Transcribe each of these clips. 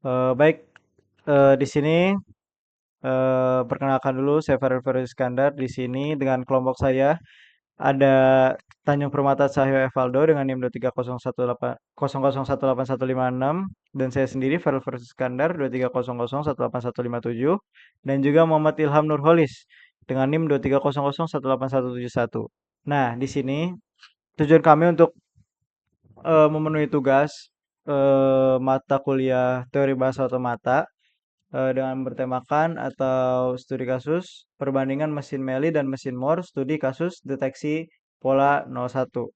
Baik, di sini perkenalkan dulu saya Farel Feroz Iskandar. Di sini dengan kelompok saya ada Tanjung Permata Cahyo Evaldo dengan NIM 23080018156 dan saya sendiri Farel Feroz Iskandar 230018157 dan juga Muhammad Ilham Nurholis dengan NIM 230018171. Nah, di sini tujuan kami untuk memenuhi tugas mata kuliah teori bahasa otomata dengan bertemakan atau studi kasus perbandingan mesin Meli dan mesin Moore, studi kasus deteksi pola 01.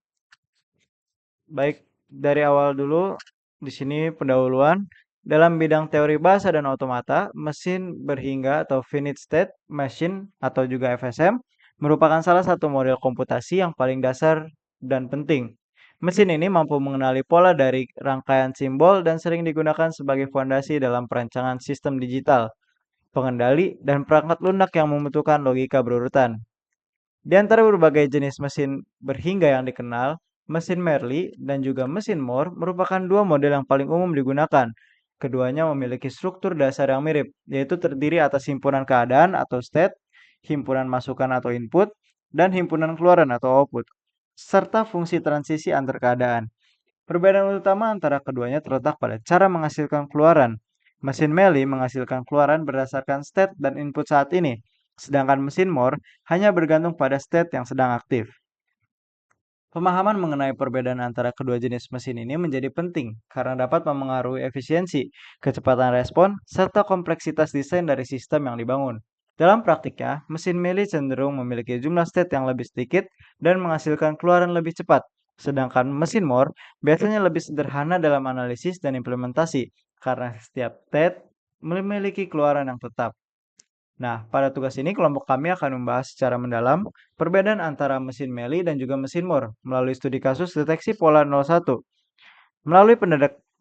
Baik, dari awal dulu di sini pendahuluan. Dalam bidang teori bahasa dan otomata, mesin berhingga atau finite state machine atau juga FSM merupakan salah satu model komputasi yang paling dasar dan penting. Mesin ini mampu mengenali pola dari rangkaian simbol dan sering digunakan sebagai fondasi dalam perancangan sistem digital, pengendali, dan perangkat lunak yang membutuhkan logika berurutan. Di antara berbagai jenis mesin berhingga yang dikenal, mesin Merli dan juga mesin Moore merupakan dua model yang paling umum digunakan. Keduanya memiliki struktur dasar yang mirip, yaitu terdiri atas himpunan keadaan atau state, himpunan masukan atau input, dan himpunan keluaran atau output, serta fungsi transisi antar keadaan. Perbedaan utama antara keduanya terletak pada cara menghasilkan keluaran. Mesin Melee menghasilkan keluaran berdasarkan state dan input saat ini, sedangkan mesin Moore hanya bergantung pada state yang sedang aktif. Pemahaman mengenai perbedaan antara kedua jenis mesin ini menjadi penting karena dapat memengaruhi efisiensi, kecepatan respon, serta kompleksitas desain dari sistem yang dibangun. Dalam praktiknya, mesin Melee cenderung memiliki jumlah state yang lebih sedikit dan menghasilkan keluaran lebih cepat, sedangkan mesin Moore biasanya lebih sederhana dalam analisis dan implementasi karena setiap state memiliki keluaran yang tetap. Nah, pada tugas ini kelompok kami akan membahas secara mendalam perbedaan antara mesin Melee dan juga mesin Moore melalui studi kasus deteksi pola 01. Melalui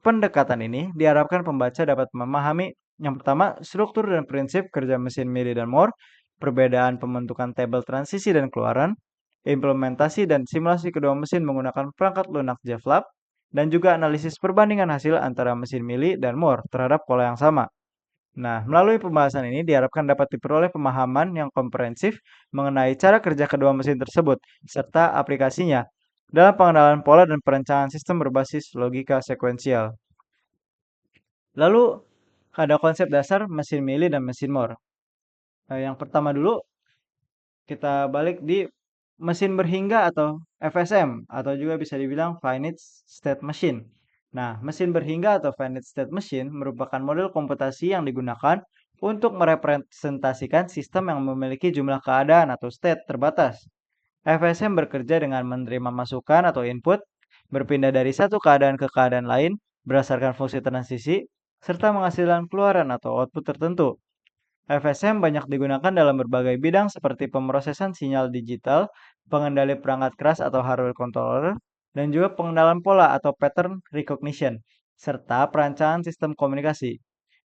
pendekatan ini, diharapkan pembaca dapat memahami yang pertama, struktur dan prinsip kerja mesin Melee dan Moore, perbedaan pembentukan tabel transisi dan keluaran, implementasi dan simulasi kedua mesin menggunakan perangkat lunak JFLAP, dan juga analisis perbandingan hasil antara mesin Melee dan Moore terhadap pola yang sama. Nah, melalui pembahasan ini diharapkan dapat diperoleh pemahaman yang komprehensif mengenai cara kerja kedua mesin tersebut, serta aplikasinya dalam pengenalan pola dan perencanaan sistem berbasis logika sekuensial. Lalu, ada konsep dasar mesin Melee dan mesin Moore. Yang pertama dulu, kita balik di mesin berhingga atau FSM, atau juga bisa dibilang Finite State Machine. Nah, mesin berhingga atau Finite State Machine merupakan model komputasi yang digunakan untuk merepresentasikan sistem yang memiliki jumlah keadaan atau state terbatas. FSM bekerja dengan menerima masukan atau input, berpindah dari satu keadaan ke keadaan lain berdasarkan fungsi transisi, serta menghasilkan keluaran atau output tertentu. FSM banyak digunakan dalam berbagai bidang seperti pemrosesan sinyal digital, pengendali perangkat keras atau hardware controller, dan juga pengenalan pola atau pattern recognition, serta perancangan sistem komunikasi.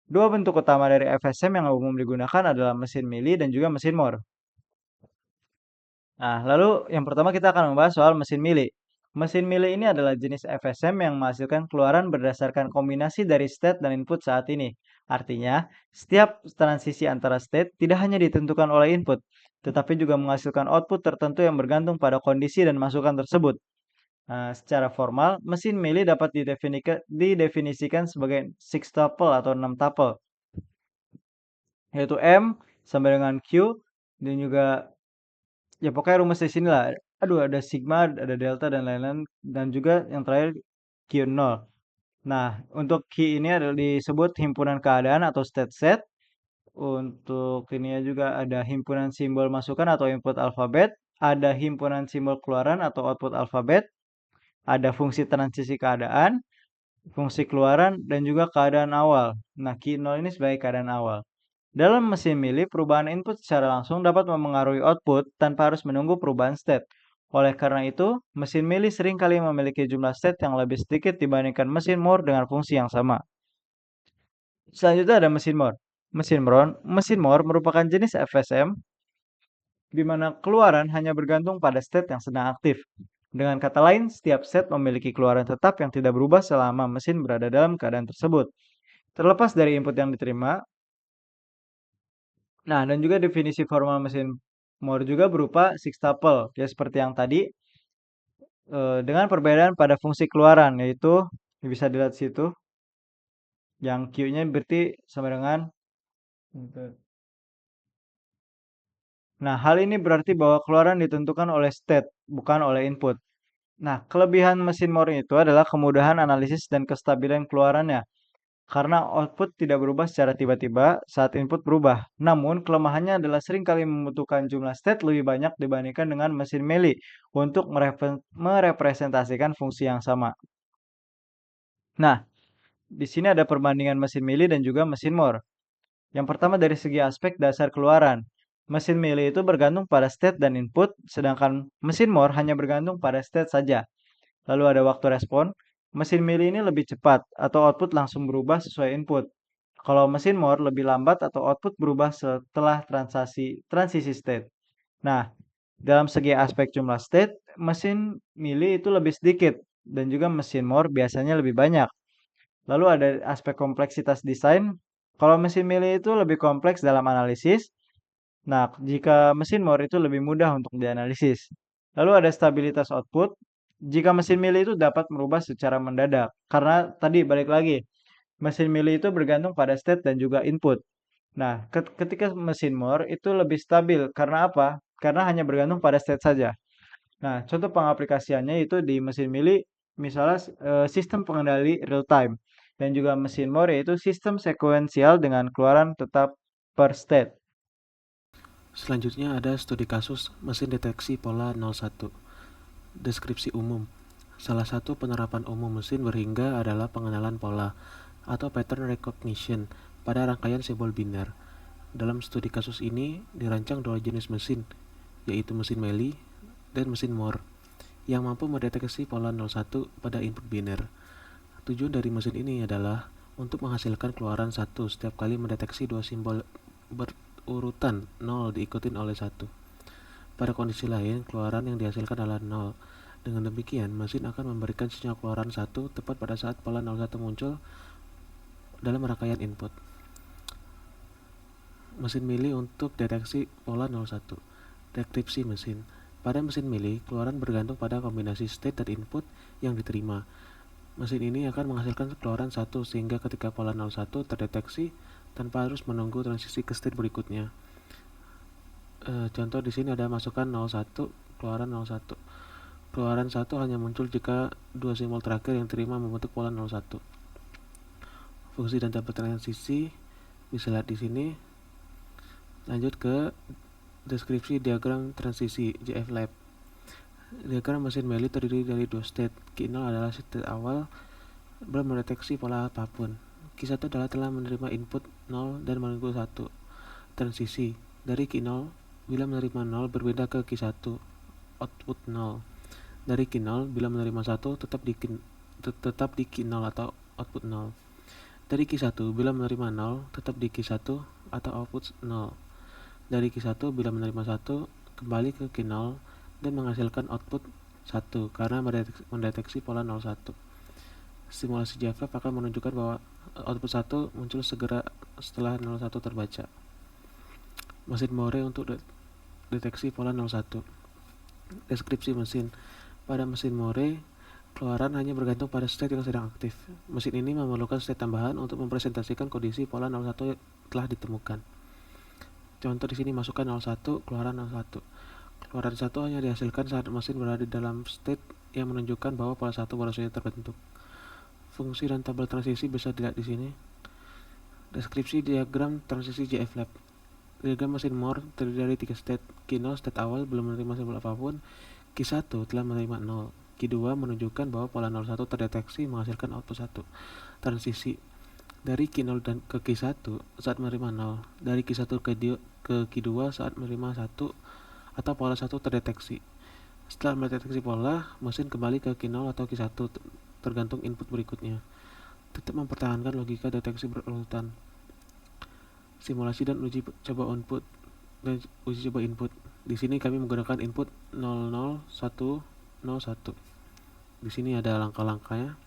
Dua bentuk utama dari FSM yang umum digunakan adalah mesin Melee dan juga mesin Moore. Nah, lalu yang pertama kita akan membahas soal mesin Melee. Mesin Melee ini adalah jenis FSM yang menghasilkan keluaran berdasarkan kombinasi dari state dan input saat ini. Artinya, setiap transisi antara state tidak hanya ditentukan oleh input, tetapi juga menghasilkan output tertentu yang bergantung pada kondisi dan masukan tersebut. Nah, secara formal, mesin Melee dapat didefinisikan sebagai six tuple atau 6 tuple, yaitu M sampai dengan Q, dan juga ya pokoknya rumus di sini lah. Aduh, ada sigma, ada delta dan lain-lain dan juga yang terakhir Q0. Nah, untuk Q ini adalah disebut himpunan keadaan atau state set. Untuk ini juga ada himpunan simbol masukan atau input alfabet, ada himpunan simbol keluaran atau output alfabet, ada fungsi transisi keadaan, fungsi keluaran dan juga keadaan awal. Nah, Q0 ini sebagai keadaan awal. Dalam mesin milih, perubahan input secara langsung dapat memengaruhi output tanpa harus menunggu perubahan state. Oleh karena itu, mesin milih seringkali memiliki jumlah state yang lebih sedikit dibandingkan mesin Moore dengan fungsi yang sama. Selanjutnya ada mesin Moore. Mesin Moore merupakan jenis FSM di mana keluaran hanya bergantung pada state yang sedang aktif. Dengan kata lain, setiap set memiliki keluaran tetap yang tidak berubah selama mesin berada dalam keadaan tersebut. terlepas dari input yang diterima. Nah, dan juga definisi formal mesin Moore juga berupa sextuple, ya seperti yang tadi, dengan perbedaan pada fungsi keluaran, yaitu bisa dilihat situ, yang Q-nya berarti sama dengan. Nah, hal ini berarti bahwa keluaran ditentukan oleh state, bukan oleh input. Nah, kelebihan mesin Moore itu adalah kemudahan analisis dan kestabilan keluarannya. Karena output tidak berubah secara tiba-tiba saat input berubah. Namun, kelemahannya adalah seringkali membutuhkan jumlah state lebih banyak dibandingkan dengan mesin Meili untuk merepresentasikan fungsi yang sama. Nah, di sini ada perbandingan mesin Meili dan juga mesin Moore. Yang pertama dari segi aspek dasar keluaran. Mesin Meili itu bergantung pada state dan input, sedangkan mesin Moore hanya bergantung pada state saja. Lalu ada waktu respon. Mesin Meili ini lebih cepat atau output langsung berubah sesuai input. Kalau mesin Moore lebih lambat atau output berubah setelah transisi state. Nah, dalam segi aspek jumlah state, mesin Meili itu lebih sedikit dan juga mesin Moore biasanya lebih banyak. Lalu ada aspek kompleksitas desain. Kalau mesin Meili itu lebih kompleks dalam analisis. Nah, jika mesin Moore itu lebih mudah untuk dianalisis. Lalu ada stabilitas output. Jika mesin Meili itu dapat merubah secara mendadak. Karena tadi balik lagi, mesin Meili itu bergantung pada state dan juga input. Nah, ketika mesin Moore itu lebih stabil. Karena apa? Karena hanya bergantung pada state saja. Nah, contoh pengaplikasiannya itu di mesin Meili, misalnya sistem pengendali real time. Dan juga mesin Moore yaitu sistem sekuensial dengan keluaran tetap per state. Selanjutnya ada studi kasus mesin deteksi pola 01. Deskripsi umum. Salah satu penerapan umum mesin berhingga adalah pengenalan pola atau pattern recognition pada rangkaian simbol biner. Dalam studi kasus ini dirancang dua jenis mesin, yaitu mesin Meili dan mesin Moore, yang mampu mendeteksi pola 01 pada input biner. Tujuan dari mesin ini adalah untuk menghasilkan keluaran 1 setiap kali mendeteksi dua simbol berurutan 0 diikutin oleh 1. Pada kondisi lain, keluaran yang dihasilkan adalah 0. Dengan demikian, mesin akan memberikan sinyal keluaran 1 tepat pada saat pola 01 muncul dalam rangkaian input. Mesin Meili untuk deteksi pola 01. Deskripsi mesin. Pada mesin Meili, keluaran bergantung pada kombinasi state dan input yang diterima. Mesin ini akan menghasilkan keluaran 1 sehingga ketika pola 01 terdeteksi tanpa harus menunggu transisi ke state berikutnya. Contoh di sini ada masukan 01, keluaran 01. Keluaran 1 hanya muncul jika dua simbol terakhir yang diterima membentuk pola 01. Fungsi dan tabel transisi bisa lihat di sini. Lanjut ke deskripsi diagram transisi JF-Lab. Diagram mesin Meili terdiri dari dua state. Q0 adalah state awal belum mendeteksi pola apapun. Q1 adalah telah menerima input 0 dan menunggu 1. Transisi dari Q0 bila menerima 0 berbeda ke Q1, output 0. Dari Q0 bila menerima 1 tetap di Q0 atau output 0. Dari Q1 bila menerima 0 tetap di Q1 atau output 0. Dari Q1 bila menerima 1 kembali ke Q0 dan menghasilkan output 1 karena mendeteksi pola 01. Simulasi JavaLab akan menunjukkan bahwa output 1 muncul segera setelah 01 terbaca. Mesin Moore untuk deteksi pola 01. Deskripsi mesin. Pada mesin Moore, keluaran hanya bergantung pada state yang sedang aktif. Mesin ini memerlukan state tambahan untuk mempresentasikan kondisi pola 01 yang telah ditemukan. Contoh di sini masukkan 01, keluaran 01. Keluaran 1 hanya dihasilkan saat mesin berada dalam state yang menunjukkan bahwa pola 1 baru saja terbentuk. Fungsi dan tabel transisi bisa dilihat di sini. Deskripsi diagram transisi JF-Lab. Diagram mesin Moore terdiri dari 3 state. Q0 state awal belum menerima simbol apapun. Q1 telah menerima 0. Q2 menunjukkan bahwa pola 01 terdeteksi menghasilkan output 1. Transisi dari Q0 dan ke Q1 saat menerima 0. Dari Q1 ke Q2 saat menerima 1 atau pola 1 terdeteksi. Setelah mendeteksi pola, mesin kembali ke Q0 atau Q1 tergantung input berikutnya. Tetap mempertahankan logika deteksi berurutan. Simulasi dan uji coba input dan uji coba input. Di sini kami menggunakan input 00101. Di sini ada langkah-langkahnya.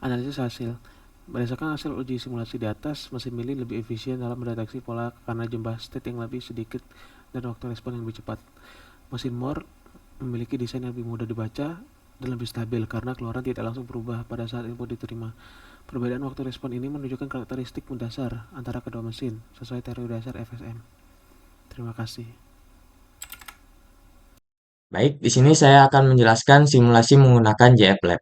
Analisis hasil. Berdasarkan hasil uji simulasi di atas, mesin Meli lebih efisien dalam mendeteksi pola karena jumlah state yang lebih sedikit dan waktu respon yang lebih cepat. Mesin Moore memiliki desain yang lebih mudah dibaca dan lebih stabil karena keluaran tidak langsung berubah pada saat input diterima. Perbedaan waktu respon ini menunjukkan karakteristik mendasar antara kedua mesin sesuai teori dasar FSM. Terima kasih. Baik, di sini saya akan menjelaskan simulasi menggunakan JFLab.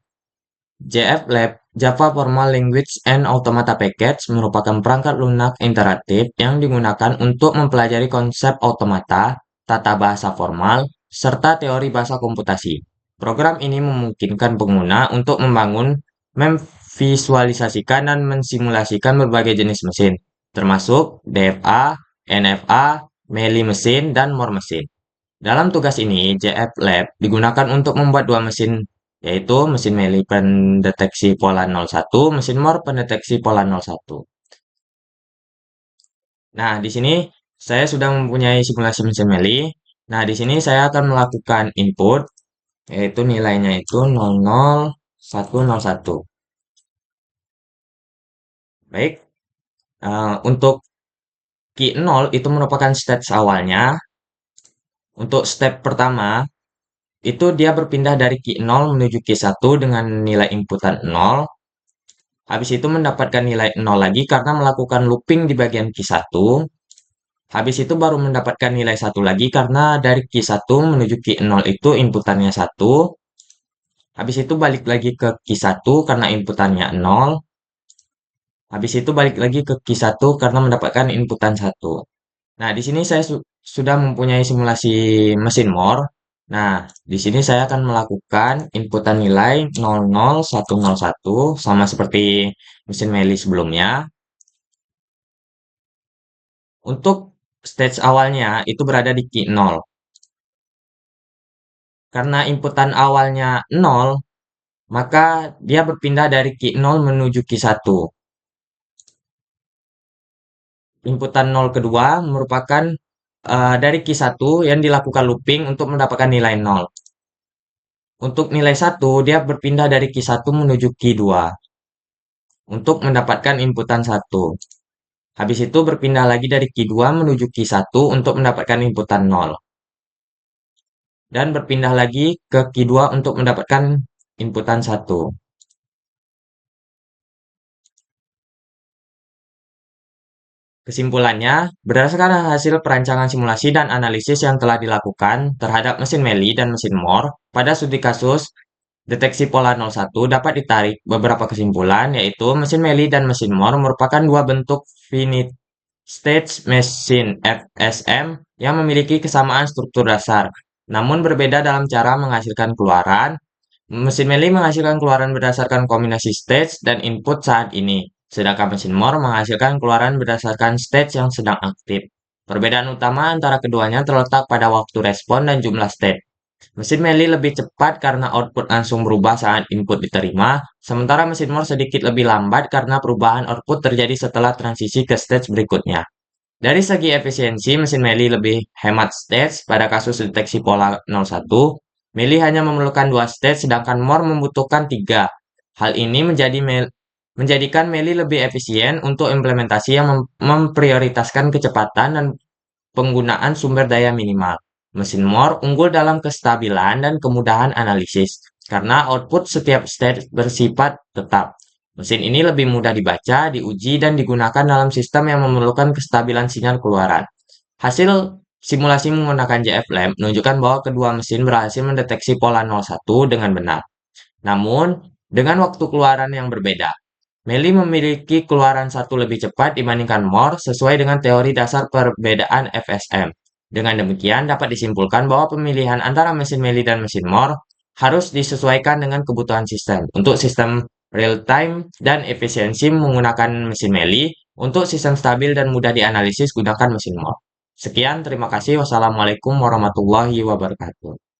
JFLab, Java Formal Language and Automata Package, merupakan perangkat lunak interaktif yang digunakan untuk mempelajari konsep otomata, tata bahasa formal, serta teori bahasa komputasi. Program ini memungkinkan pengguna untuk membangun, memvisualisasikan, dan mensimulasikan berbagai jenis mesin, termasuk DFA, NFA, Melee mesin, dan More mesin. Dalam tugas ini, JFLab digunakan untuk membuat dua mesin, yaitu mesin Melee pendeteksi pola 01, mesin More pendeteksi pola 01. Nah, di sini saya sudah mempunyai simulasi mesin Melee. Nah, di sini saya akan melakukan input, yaitu nilainya itu 00101. Baik, untuk key 0 itu merupakan stage awalnya. Untuk step pertama, itu dia berpindah dari key 0 menuju key 1 dengan nilai inputan 0. Habis itu mendapatkan nilai 0 lagi karena melakukan looping di bagian key 1. Habis itu baru mendapatkan nilai 1 lagi karena dari key 1 menuju key 0 itu inputannya 1. Habis itu balik lagi ke key 1 karena inputannya 0. Habis itu balik lagi ke key 1 karena mendapatkan inputan 1. Nah, di sini saya sudah mempunyai simulasi mesin More. Nah, di sini saya akan melakukan inputan nilai 00101 sama seperti mesin Melee sebelumnya. Untuk stage awalnya itu berada di key 0. Karena inputan awalnya 0, maka dia berpindah dari key 0 menuju key 1. Inputan 0 kedua merupakan dari key 1 yang dilakukan looping untuk mendapatkan nilai 0. Untuk nilai 1, dia berpindah dari key 1 menuju key 2 untuk mendapatkan inputan 1. Habis itu berpindah lagi dari key 2 menuju key 1 untuk mendapatkan inputan 0. Dan berpindah lagi ke key 2 untuk mendapatkan inputan 1. Kesimpulannya, berdasarkan hasil perancangan simulasi dan analisis yang telah dilakukan terhadap mesin Melee dan mesin More, pada studi kasus deteksi pola 01 dapat ditarik beberapa kesimpulan, yaitu mesin Melee dan mesin More merupakan dua bentuk finite stage mesin FSM yang memiliki kesamaan struktur dasar, namun berbeda dalam cara menghasilkan keluaran. Mesin Melee menghasilkan keluaran berdasarkan kombinasi stage dan input saat ini, sedangkan mesin More menghasilkan keluaran berdasarkan stage yang sedang aktif. Perbedaan utama antara keduanya terletak pada waktu respon dan jumlah state. Mesin Melee lebih cepat karena output langsung berubah saat input diterima, sementara mesin More sedikit lebih lambat karena perubahan output terjadi setelah transisi ke stage berikutnya. Dari segi efisiensi, mesin Melee lebih hemat stage pada kasus deteksi pola 01. Melee hanya memerlukan 2 stage, sedangkan More membutuhkan 3. Hal ini menjadikan Melee lebih efisien untuk implementasi yang memprioritaskan kecepatan dan penggunaan sumber daya minimal. Mesin More unggul dalam kestabilan dan kemudahan analisis, karena output setiap stage bersifat tetap. Mesin ini lebih mudah dibaca, diuji, dan digunakan dalam sistem yang memerlukan kestabilan sinyal keluaran. Hasil simulasi menggunakan JFLab menunjukkan bahwa kedua mesin berhasil mendeteksi pola 01 dengan benar. Namun, dengan waktu keluaran yang berbeda. Melee memiliki keluaran satu lebih cepat dibandingkan More sesuai dengan teori dasar perbedaan FSM. Dengan demikian, dapat disimpulkan bahwa pemilihan antara mesin Melee dan mesin More harus disesuaikan dengan kebutuhan sistem. Untuk sistem real-time dan efisiensi menggunakan mesin Melee, untuk sistem stabil dan mudah dianalisis gunakan mesin More. Sekian, terima kasih. Wassalamualaikum warahmatullahi wabarakatuh.